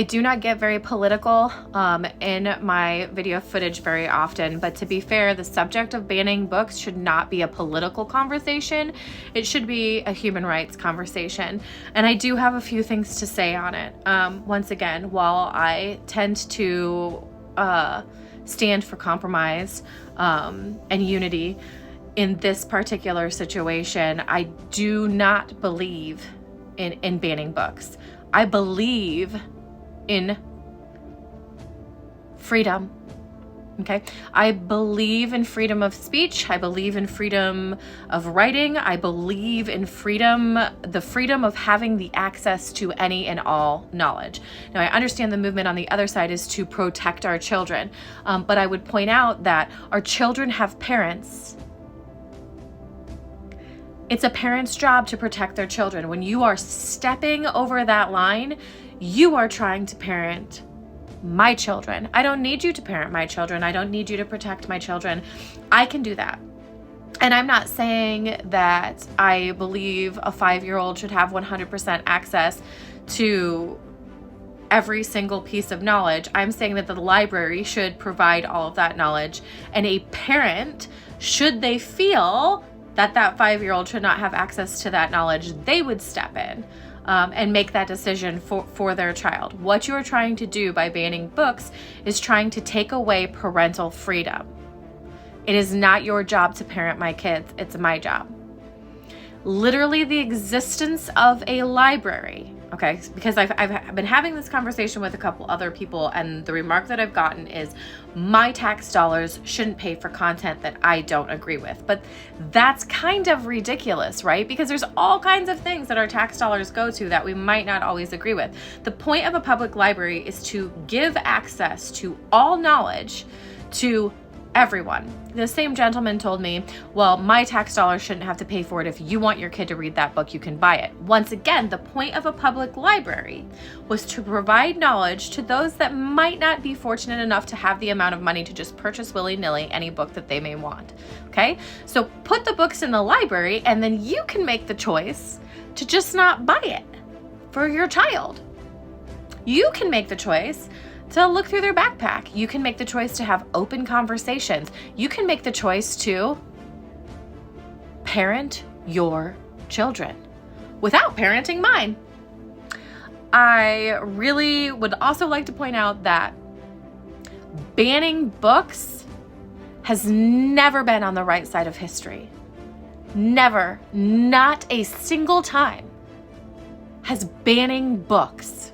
I do not get very political in my video footage very often, but to be fair, the subject of banning books should not be a political conversation. It should be a human rights conversation. And I do have a few things to say on it. Once again, while I tend to stand for compromise and unity, in this particular situation, I do not believe in banning books. I believe in freedom. Okay. I believe in freedom of speech. I believe in freedom of writing. I believe in freedom, the freedom of having the access to any and all knowledge. Now, I understand the movement on the other side is to protect our children. But I would point out that our children have parents. It's a parent's job to protect their children. When you are stepping over that line, you are trying to parent my children. I don't need you to parent my children. I don't need you to protect my children. I can do that. And I'm not saying that I believe a 5-year-old should have 100% access to every single piece of knowledge. I'm saying that the library should provide all of that knowledge. And a parent, should they feel that 5-year-old should not have access to that knowledge, they would step in and make that decision for their child. What you're trying to do by banning books is trying to take away parental freedom. It is not your job to parent my kids. It's my job. Literally, the existence of a library, okay, because I've been having this conversation with a couple other people, and the remark that I've gotten is my tax dollars shouldn't pay for content that I don't agree with. But that's kind of ridiculous, right? Because there's all kinds of things that our tax dollars go to that we might not always agree with. The point of a public library is to give access to all knowledge to everyone. The same gentleman told me, well, my tax dollars shouldn't have to pay for it. If you want your kid to read that book, you can buy it. Once again, the point of a public library was to provide knowledge to those that might not be fortunate enough to have the amount of money to just purchase willy-nilly any book that they may want. Okay? So put the books in the library, and then you can make the choice to just not buy it for your child. You can make the choice to look through their backpack. You can make the choice to have open conversations. You can make the choice to parent your children without parenting mine. I really would also like to point out that banning books has never been on the right side of history. Never, not a single time has banning books